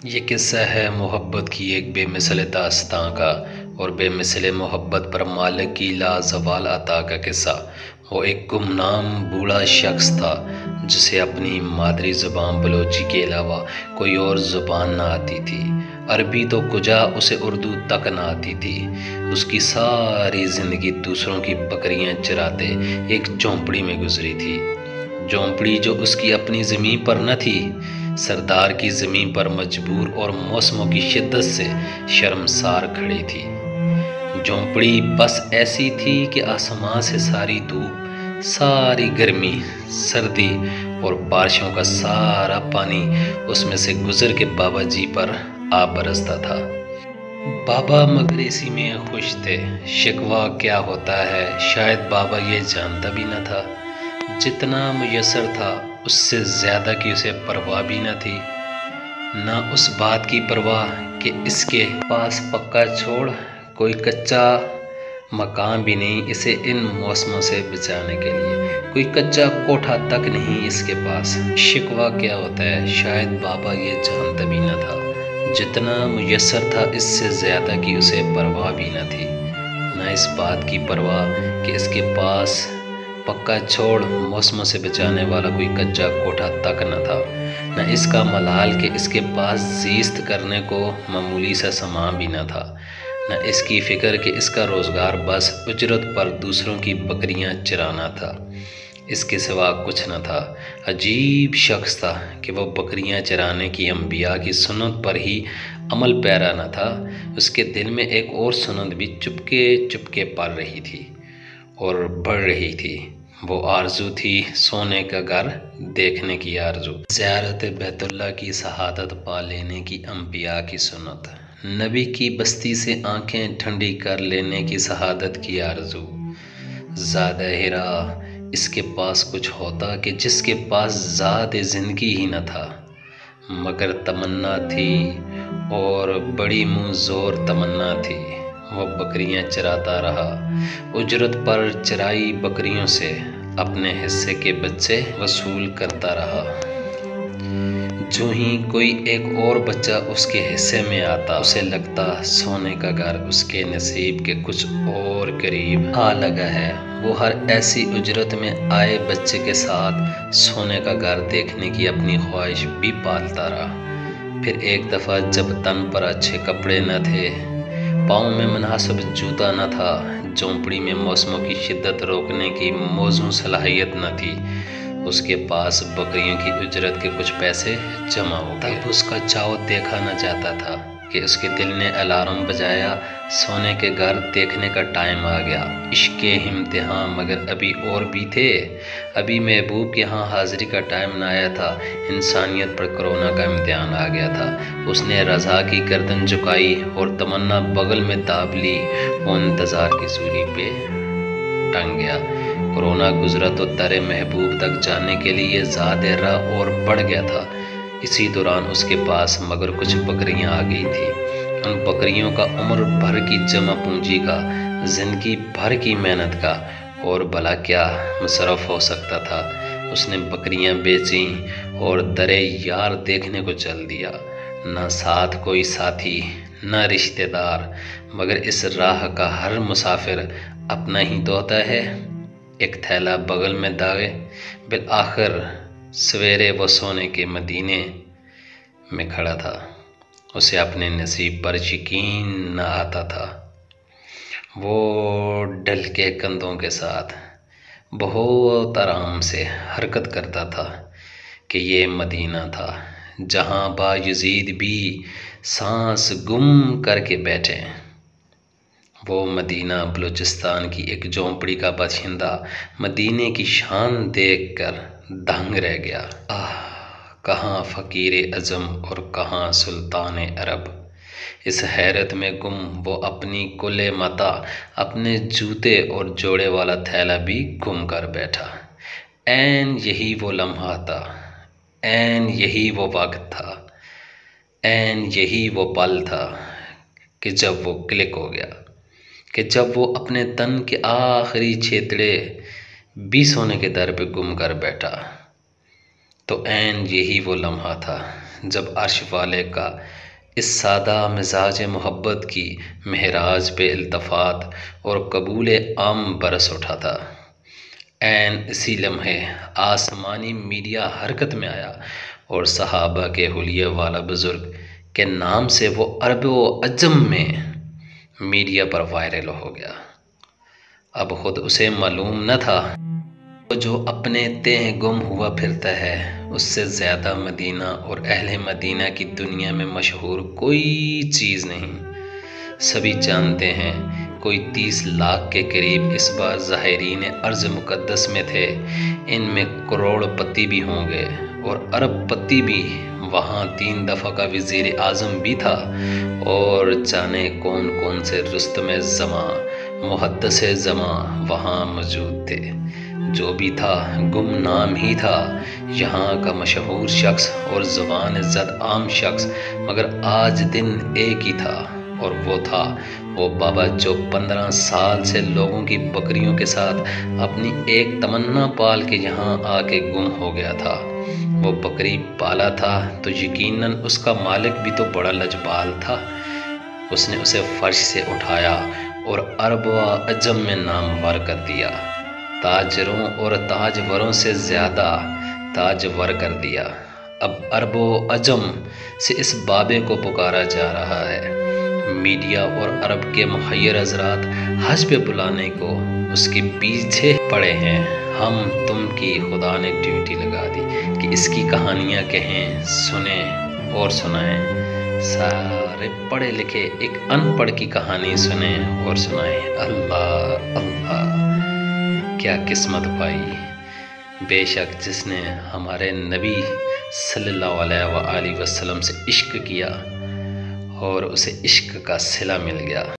یہ قصہ ہے محبت کی ایک بے مثل داستاں کا، اور بے مثل محبت پر مالک کی لازوال عطا کا قصہ۔ وہ ایک گمنام بوڑھا شخص تھا جسے اپنی مادری زبان بلوچی کے علاوہ کوئی اور زبان نہ آتی تھی۔ عربی تو کجا، اسے اردو تک نہ آتی تھی۔ اس کی ساری زندگی دوسروں کی بکریاں چراتے ایک جھونپڑی میں گزری تھی، جھونپڑی جو اس کی اپنی زمین پر نہ تھی، سردار کی زمین پر مجبور اور موسموں کی شدت سے شرمسار کھڑی تھی۔ جھونپڑی بس ایسی تھی کہ آسمان سے ساری دھوپ، ساری گرمی، سردی اور بارشوں کا سارا پانی اس میں سے گزر کے بابا جی پر آ برستا تھا۔ بابا مگر اسی میں خوش تھے۔ شکوہ کیا ہوتا ہے شاید بابا یہ جانتا بھی نہ تھا۔ جتنا میسر تھا اس سے زیادہ کی اسے پرواہ بھی نہ تھی، نہ اس بات کی پرواہ کہ اس کے پاس پکا چھوڑ کوئی کچا مکان بھی نہیں اسے ان موسموں سے بچانے کے لیے، کوئی کچا کوٹھا تک نہیں اس کے پاس۔ شکوہ کیا ہوتا ہے شاید بابا یہ جانتا بھی نہ تھا۔ جتنا میسر تھا اس سے زیادہ کی اسے پرواہ بھی نہ تھی، نہ اس بات کی پرواہ کہ اس کے پاس پکا چھوڑ موسموں سے بچانے والا کوئی کچا کوٹھا تک نہ تھا، نہ اس کا ملال کہ اس کے پاس زیست کرنے کو معمولی سا سامان بھی نہ تھا، نہ اس کی فکر کہ اس کا روزگار بس اجرت پر دوسروں کی بکریاں چرانا تھا، اس کے سوا کچھ نہ تھا۔ عجیب شخص تھا کہ وہ بکریاں چرانے کی انبیاء کی سنت پر ہی عمل پیرا نہ تھا، اس کے دل میں ایک اور سنت بھی چپکے چپکے پل رہی تھی اور بڑھ رہی تھی۔ وہ آرزو تھی سونے کا گھر دیکھنے کی آرزو، زیارت بیت اللہ کی سعادت پا لینے کی انبیاء کی سنت، نبی کی بستی سے آنکھیں ٹھنڈی کر لینے کی سعادت کی آرزو۔ زاد ہرا اس کے پاس کچھ ہوتا کہ جس کے پاس ذات زندگی ہی نہ تھا، مگر تمنا تھی اور بڑی منہ زور تمنا تھی۔ وہ بکریاں چراتا رہا، اجرت پر چرائی بکریوں سے اپنے حصے کے بچے وصول کرتا رہا۔ جو ہی کوئی ایک اور بچہ اس کے حصے میں آتا اسے لگتا سونے کا گھر اس کے نصیب کے کچھ اور قریب آ لگا ہے۔ وہ ہر ایسی اجرت میں آئے بچے کے ساتھ سونے کا گھر دیکھنے کی اپنی خواہش بھی پالتا رہا۔ پھر ایک دفعہ جب تن پر اچھے کپڑے نہ تھے، پاؤں میں مناسب جوتا نہ تھا، جھونپڑی میں موسموں کی شدت روکنے کی موزوں صلاحیت نہ تھی، اس کے پاس بکریوں کی اجرت کے کچھ پیسے جمع ہو گئے۔ تب اس کا چاؤ دیکھا نہ جاتا تھا کہ اس کے دل نے الارم بجایا، سونے کے گھر دیکھنے کا ٹائم آ گیا۔ عشق کے امتحان مگر ابھی اور بھی تھے، ابھی محبوب کے ہاں حاضری کا ٹائم نہ آیا تھا، انسانیت پر کرونا کا امتحان آ گیا تھا۔ اس نے رضا کی گردن جھکائی اور تمنا بغل میں داب لی، وہ انتظار کی سولی پہ ٹنگ گیا۔ کرونا گزرا تو در محبوب تک جانے کے لیے زاد راہ اور بڑھ گیا تھا۔ اسی دوران اس کے پاس مگر کچھ بکریاں آ گئی تھی۔ ان بکریوں کا عمر بھر کی جمع پونجی کا، زندگی بھر کی محنت کا اور بھلا کیا مصرف ہو سکتا تھا۔ اس نے بکریاں بیچیں اور در یار دیکھنے کو چل دیا۔ نہ ساتھ کوئی ساتھی، نہ رشتہ دار، مگر اس راہ کا ہر مسافر اپنا ہی تو ہوتا ہے، ایک تھیلا بغل میں داغے۔ بالآخر سویرے وہ سونے کے مدینے میں کھڑا تھا، اسے اپنے نصیب پر یقین نہ آتا تھا۔ وہ ڈل کے کندھوں کے ساتھ بہت آرام سے حرکت کرتا تھا کہ یہ مدینہ تھا جہاں بایزید بھی سانس گم کر کے بیٹھے۔ وہ مدینہ بلوچستان کی ایک جھونپڑی کا باشندہ مدینے کی شان دیکھ کر دنگ رہ گیا۔ کہاں فقیر اعظم اور کہاں سلطان عرب، اس حیرت میں گم وہ اپنی کل متاع، اپنے جوتے اور جوڑے والا تھیلا بھی گم کر بیٹھا۔ عین یہی وہ لمحہ تھا، عین یہی وہ وقت تھا، عین یہی وہ پل تھا کہ جب وہ کلک ہو گیا، کہ جب وہ اپنے تن کے آخری چھیتڑے بھی سونے کے در پہ گم کر بیٹھا۔ تو عین یہی وہ لمحہ تھا جب عرش والے کا اس سادہ مزاج محبت کی معراج پہ التفات اور قبول عام برس اٹھا تھا۔ عین اسی لمحے آسمانی میڈیا حرکت میں آیا اور صحابہ کے حلیے والا بزرگ کے نام سے وہ عرب و عجم میں میڈیا پر وائرل ہو گیا۔ اب خود اسے معلوم نہ تھا وہ جو اپنے تئیں گم ہوا پھرتا ہے اس سے زیادہ مدینہ اور اہل مدینہ کی دنیا میں مشہور کوئی چیز نہیں۔ سبھی جانتے ہیں کوئی 30 لاکھ کے قریب اس بار زائرین ارض مقدس میں تھے، ان میں کروڑ پتی بھی ہوں گے اور ارب پتی بھی۔ وہاں 3 دفعہ کا وزیر اعظم بھی تھا اور جانے کون کون سے رستم زماں محدث زماں وہاں موجود تھے۔ جو بھی تھا گمنام ہی تھا، یہاں کا مشہور شخص اور زبان زد عام شخص، مگر آج دن ایک ہی تھا اور وہ تھا وہ بابا جو 15 سال سے لوگوں کی بکریوں کے ساتھ اپنی ایک تمنا پال کے یہاں آ کے گم ہو گیا تھا۔ وہ بکری پالا تھا تو یقیناً اس کا مالک بھی تو بڑا لجپال تھا۔ اس نے اسے فرش سے اٹھایا اور عرب و عجم میں نامور کر دیا، تاجروں اور تاجوروں سے زیادہ تاجور کر دیا۔ اب عرب و عجم سے اس بابے کو پکارا جا رہا ہے۔ میڈیا اور عرب کے محیر حضرات حج پہ بلانے کو اس کے پیچھے پڑے ہیں۔ ہم تم کی خدا نے ڈیوٹی لگا دی کہ اس کی کہانیاں کہیں، سنیں اور سنائیں۔ سارے پڑھے لکھے ایک ان پڑھ کی کہانی سنیں اور سنائیں۔ اللہ اللہ کیا قسمت پائی! بے شک جس نے ہمارے نبی صلی اللہ علیہ وآلہ وسلم سے عشق کیا اور اسے عشق کا صلہ مل گیا۔